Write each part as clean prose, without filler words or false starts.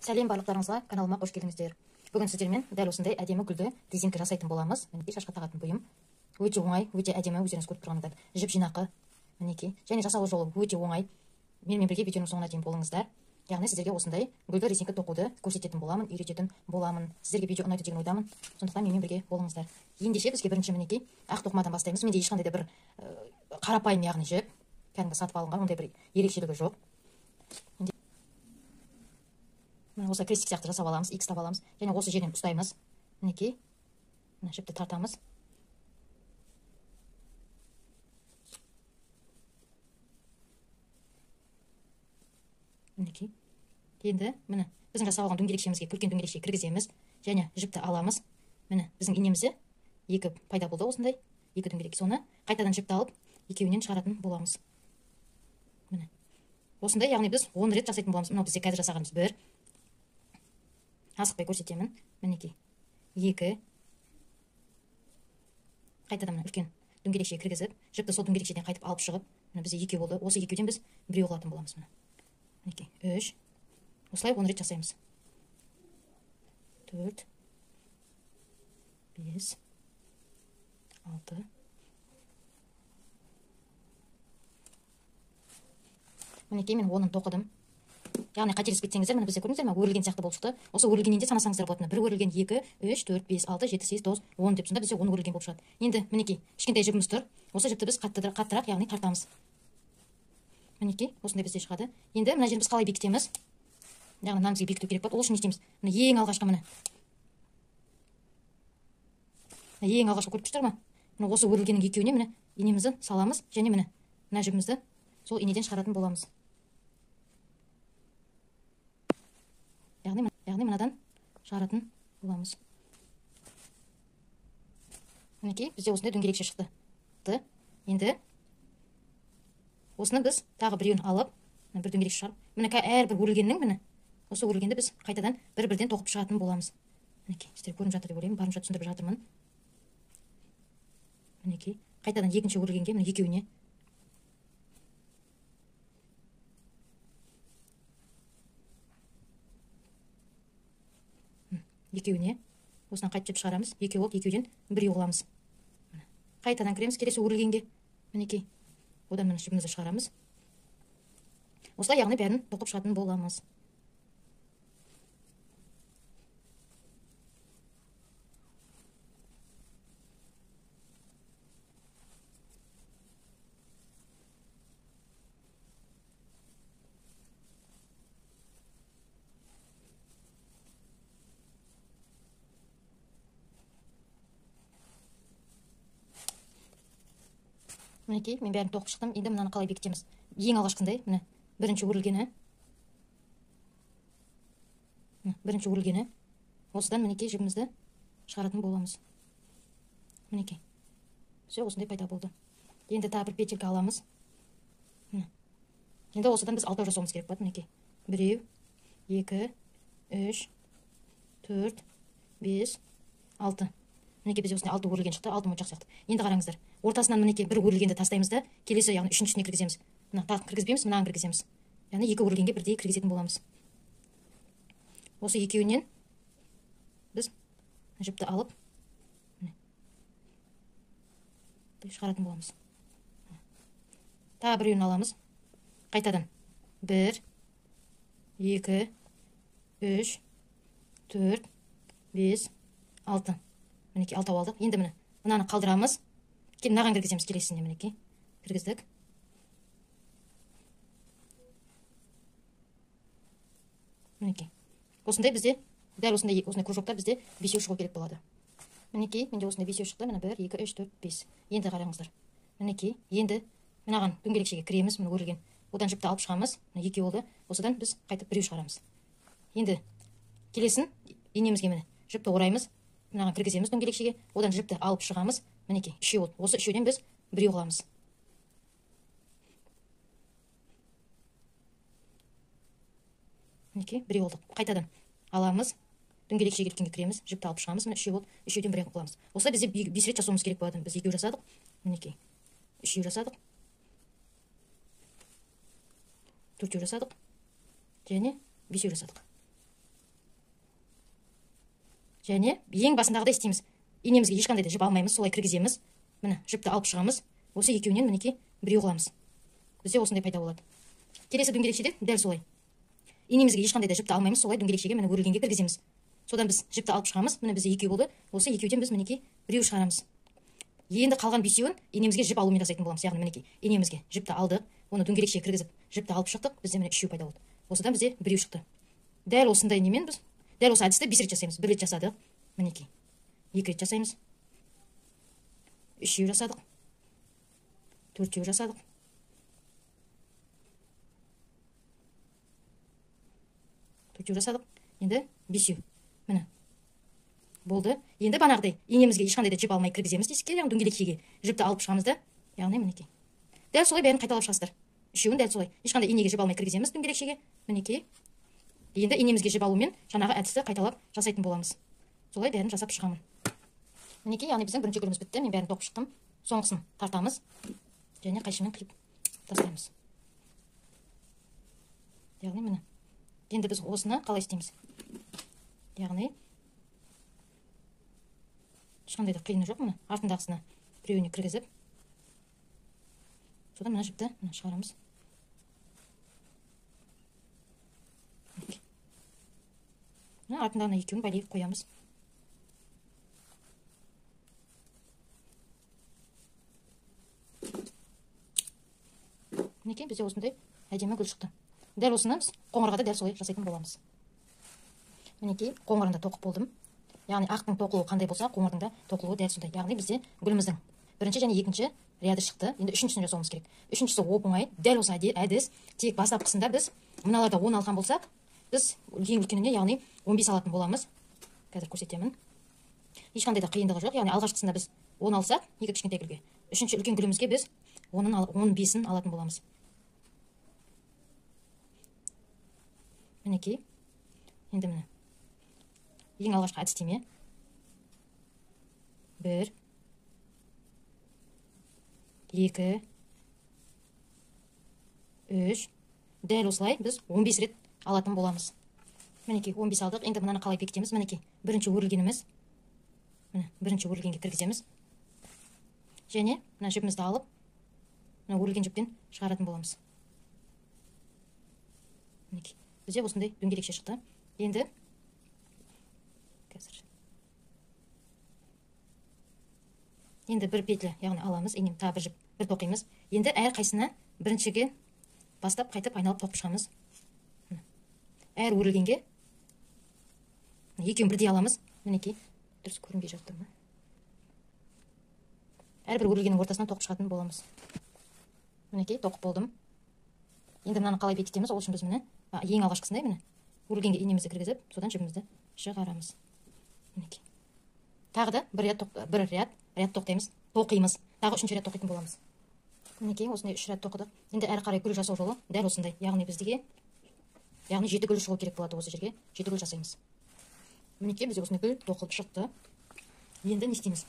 Сәлем барлықтарыңызға, каналыма қош келдіңіздер. Бүгін сіздермен дәл осындай әдемі гүлді резинка жасайтын боламыз. Мінекей шашқа тағатын бұйым. Өте оңай, өте әдемі, өздеріңіз көріп тұрғаныңыздар. Жіп жинақы. Мінекей. Және жасалу жолы өте оңай. Менімен бірге видеоның соңына дейін болыңыздар. Яғни сіздерге осындай гүлді резинка тоқуды көрсететін боламын, үйрететін боламын. Сіздерге видео ұнайды деген ойдамын. Сондықтан менімен бірге болыңыздар. Ендеше бізге бірінші мінекей ақ тоқымадан бастаймыз. Менде ешқандай да бір қарапайым яғни жіп, кәдімгі сатып алынған, ондай бір ерекшелігі жоқ. Осы крестик сияқты жасап аламыз, X таба аламыз. Және осы жерден ұстаймыз. Мінекей. Мына жіпті тартамыз. Мінекей. Енді міне біздің жасап алған дөңгелекшемізге көрген дөңгелекше кіргіземіз. Және жіпті аламыз. Міне біздің инемізде екі пайда болды осындай. Екі дөңгелек. Соны қайтадан жіпті алып, екеуінен шығаратын боламыз. Міне. Осындай, яғни біз 10 рет жасайтын боламыз. Мынау бізде қазір жасағанымыз 1. Асықпай көрсетемін. Мінекей. 2. Қайтадан мына үлкен дөңгелекше кіргізіп, жіпті сол дөңгелекшеден қайтып алып шығып, мына бізде 2 болды. Осы екеуден біз біреу қылатын боламыз. Мінекей. 3. Осылай 10 рет жасаймыз. 4. 5. 6. Мінекей мен 10-ын тоқыдым. Яғни қателеспей кетсеңіздер, міне бізде көрдіңіздер ме, өрілген сияқты болып шықты. Осы өрілгеннен де санасаңыздар болады. 1 өрілген, 2, 3, 4, 5, 6, 7, 8, 9, 10 деп сонда бізде 10 өрілген болып шығады. Енді мінекей, кішкентай жібіміз тұр. Осы жіпті біз қаттырақ, яғни тартамыз. Мінекей, осындай бізде шығады. Енді мына жерін біз қалай бекітеміз? Яғни мынаны бізге бекіту керек болады. Ол үшін не істейміз? Міне ең алғашқы міне. Ең алғашқы көріп тұрсыздар ма? Міне осы өрілгеннің екеуіне міне инемізді саламыз және міне мына жібімізді сол инеден шығаратын боламыз. Яғни мынадан шығаратын боламыз. Мінекей, бізде осындай дөңгелекше шықты. Енді осыны біз тағы біреуін алып, бір дөңгелекше шығарып, мінекей әрбір өрілгеннің міне осы өрілгенді біз қайтадан бір-бірден тоқып шығатын боламыз. Мінекей, сіздер көрініп жатыр деп ойлаймын, барынша түсіндіріп жатырмын. Мінекей, қайтадан екінші өрілгенге міне екеуіне осынан қайтып жіп шығарамыз. Екеу болып, екеуден біреу қыламыз. Қайтадан кіреміз келесі өрілгенге. Мінекей. Одан мына жібімізді шығарамыз. Осылай яғни бәрін тоқып шығатын боламыз. Мінекей, мен бәрін тоқып шықтым. Енді мынаны қалай бекітеміз? Ең алғашқындай, міне, бірінші өрілгені. Осыдан мінекей жібімізді шығаратын боламыз. Мінекей. Все, осындай пайда болды. Енді тағы бір петелька аламыз. Енді осыдан біз 6 жасауымыз керек болады. Мінекей. 1, 2, 3, 4, 5, 6. Мінекей бізде осындай 6 өрілген шықты, 6 моншақ сияқты. Енді қараңыздар. Ортасынан мінекей бір өрілгенді тастаймыз да, келесі яғни үшіншісіне кіргіземіз. Мына тартып кіргізбейміз, мынаны кіргіземіз. Яғни 2 өрілгенге бірдей кіргізетін боламыз. Осы екеуінен біз жіпті алып шығаратын боламыз. Тағы біреуін аламыз. Қайтадан 1, 2, 3, 4, 5, 6. Мінекей 6 алдық. Енді міне мынаны қалдырамыз. Мынаған кіргіземіз келесіне. Мінекей кіргіздік. Мінекей. Осындай бізде, дәл осындай кружоктар бізде 5 шығу керек болады. Мінекей, менде осындай 5 шықты. Міне 1, 2, 3, 4, 5. Енді қараңыздар. Мінекей, енді мынаған дөңгелекшеге кіреміз, міне өрілген. Одан жіпті алып шығамыз. Міне 2 болды. Осыдан біз қайтып біреу шығарамыз. Енді келесін инемізге міне жіпті ораймыз. Мынаған кіргіземіз дөңгелекшеге. Одан жіпті алып шығамыз. Мінекей, 3 болды. Осы 3-ден біз біреу қыламыз. Мінекей, біреу болды. Қайтадан аламыз. Дөңгелекшеге келгенге кіреміз. Жіпті алып шығамыз. Міне 3 болды. 3-ден біреу қыламыз. Осылай бізде 5 рет жасауымыз керек болады. Біз 2 жасадық. Мінекей. 3 жасадық. 4 жасадық. Және 5 жасадық. және ең басындағыдай істейміз. Инемізге ешқандай да жіп алмаймыз, солай кіргіземіз. Міне, жіпті алып шығамыз. Осы екеуінен мінекей біреу қыламыз. Бізде осындай пайда болады. Келесі дөңгелекшеде дәл солай. Инемізге ешқандай да жіпті алмаймыз, солай дөңгелекшеге міне өрілгенге кіргіземіз. Содан біз жіпті алып шығамыз. Міне бізде екеу болды. Осы екеуден біз мінекей біреу шығарамыз. Енді қалған бесеуін инемізге жіп алумен жасайтын боламыз. Яғни мінекей инемізге жіпті алдық, оны дөңгелекшеге кіргізіп, жіпті алып шықтық. Бізде міне үшеу пайда болды. Осыдан бізде біреу шықты. Дәл осындай немен біз дәл осы әдісті 5 рет жасаймыз. 1 рет жасадық. Мінекей. 2 рет жасаймыз. 3 жасадық. 4 жасадық. 4 жасадық. Енді 5. Міне. Болды. Енді банағыдай инемізге ешқандай да жіп алмай кіргіземіз тесікке, яғни дөңгелекшеге жіпті алып шығамыз да. Яғни мінекей. Дәл солай бәрін қайталап шығасыздар. Үшеуін дәл солай. Ешқандай инеге жіп алмай кіргіземіз дөңгелекшеге. Мінекей. Енді инемізге жіп алумен жаңағы әдісті қайталап жасайтын боламыз. Солай бәрін жасап шығамын. Мінекей, яғни біздің бірінші гүліміз бітті. Мен бәрін тоқып шықтым. Соңғысын тартамыз және қайшымен қиып тастаймыз. Яғни міне. Енді біз осыны қалай істейміз? Яғни ешқандай да қиыны жоқ. Міне артындағысына біреуіне кіргізіп, содан мына жіпті шығарамыз. Артындағына екеуін байлап қоямыз. Мінекей бізде осындай әдемі гүл шықты. Дәл осыны біз қоңырға да дәл солай жасайтын боламыз. Мінекей қоңырында тоқып болдым. Яғни ақтың тоқылуы қандай болса, қоңырдың да тоқылуы дәл сондай. Яғни бізде гүліміздің бірінші және екінші ряды шықты. Енді үшіншісін жасауымыз керек. Үшіншісі оп-оңай. Дәл осы әдіс. Тек бастапқысында біз мыналарда 10 алған болсақ, біз ең үлкеніне, яғни 15 алатын боламыз. Қазір көрсетемін. Ешқандай да қиындығы жоқ. Яғни алғашқысында біз 10 алсақ, екі кішкентай гүлге. Үшінші үлкен гүлімізге біз 15-ін алатын боламыз. Мінекей. Енді міне. Ең алғашқы әдістеме. 1, 2, 3. Дәл осылай біз 15 рет алатын боламыз. Мінекей 15 алдық. Енді мынаны қалай бекітеміз? Мінекей бірінші өрілгеніміз. Міне бірінші өрілгенге кіргіземіз. Және мына жіпімізді алып, мына өрілген жіптен шығаратын боламыз. Мінекей бізде осындай дөңгелекше шықты. Енді бір петля, яғни аламыз, енем тағы бір жіп, бір тоқимыз. Енді әр қайсына біріншіге бастап қайтып айналып тоқып шығамыз. Әр өрілгенге екеуін бірдей аламыз. Мінекей, дұрыс көрінбей жатыр ма? Әрбір өрілгеннің ортасынан тоқып шығатын боламыз. Мінекей, тоқып болдым. Енді мынаны қалай бекітеміз? Ол үшін біз міне ең алғашқысындай міне өрілгенге инемізді кіргізіп, содан жібімізді шығарамыз. Мінекей. Тағы да бір ряд тоқтаймыз, тоқимыз. Тағы үшінші ряд тоқитын боламыз. Мінекей, осындай 3 ряд тоқыдық. Енді әрі қарай гүл жасау жолы дәл осындай. Яғни біздіге 7 гүл шығу керек болады, осы жерге 7 гүл жасаймыз. Мінекей, бізде осындай гүл тоқылып шықты. Енді не істейміз?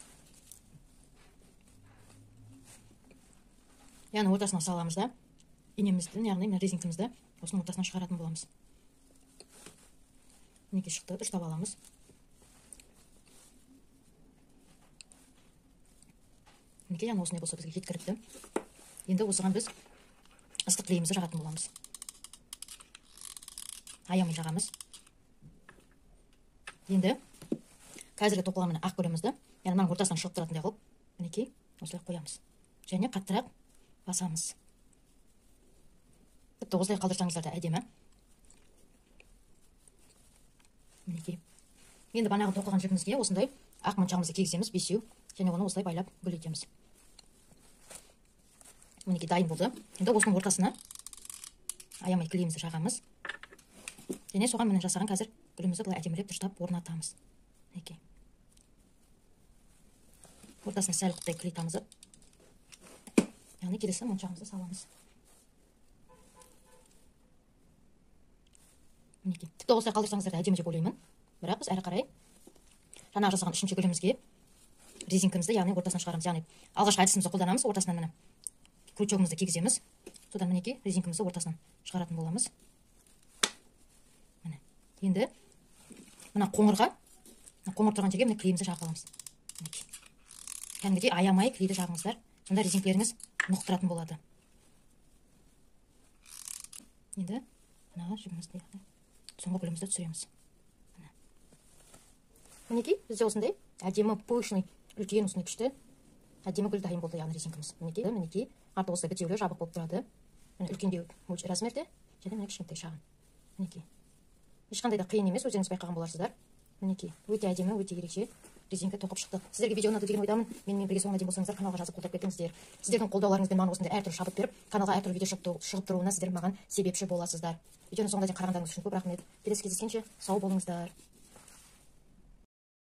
Яғни ортасына саламыз да, инемізді, яғни резинкімізді осының ортасынан шығаратын боламыз. Мінекей шықты, дұрыстап аламыз. Мінекей, яғни осындай болса бізге жеткілікті. Енді осыған біз ыстық лейімізді жағатын боламыз. Аямай жағамыз. Енді қазіргі тоқылған ақ гүлімізді, яғни мынаның ортасынан шығып тұратындай қылып, мінекей осылай қоямыз. Және қаттырақ басамыз. Тіпті осылай қалдырсаңыздар да әдемі. Мінекей. Енді банағы тоқылған жібімізге осындай ақ моншағымызды кигіземіз, 5-еу, және оны осылай байлап гүл етеміз. Мінекей дайын болды. Енді осының ортасына аямай клейімізді жағамыз. Және соған міне жасаған қазір гүлімізді былай әдемілеп дұрыстап орнатамыз. Мінекей. Ортасына сәл құттай клей тамызып, яғни келесі моншағымызды саламыз. Мінекей. Тіпті осылай қалдырсаңыздар да әдемі деп ойлаймын. Бірақ біз әрі қарай жаңағы жасаған үшінші гүлімізге резинкімізді, яғни ортасынан шығарамыз. Яғни алғашқы әдісімізді қолданамыз, ортасынан міне крючогымызды кигіземіз. Содан мінекей резинкімізді ортасынан шығаратын боламыз. Міне. Енді мына қоңырға қоңыр тұрған жерге міне клейімізді жағып аламыз. Мінекей. Кәдімгідей аямай клейді жағыңыздар. Сонда резинкаларыңыз нық тұратын болады. Енді мына жібімізді соңғы гүлімізді түсіреміз. Мінекей, бізде осындай әдемі пышный, үлкен осындай күшті әдемі гүл дайын болды, яғни резинкамыз. Мінекей, арты осылай бітеулі жабық болып тұрады. Үлкендеу размерде, және міне кішкентай шағын. Мінекей. Ешқандай да қиын емес, өздеріңіз байқаған боларсыздар. Мінекей, өте әдемі, өте ерекше резинка тоқып шықты. Сіздерге видео ұнады деген ойдамын. Менімен бірге соңына дейін болсаңыздар, каналға жазып қолдап кетіңіздер. Сіздердің қолдауларыңызбен маған осындай әртүрлі шабыт беріп, каналға әртүрлі видео шығып тұруына сіздер маған себепші боласыздар. Видеоны соңына дейін қарағандарыңыз үшін көп рахмет. Келесі кездескенше сау болыңыздар.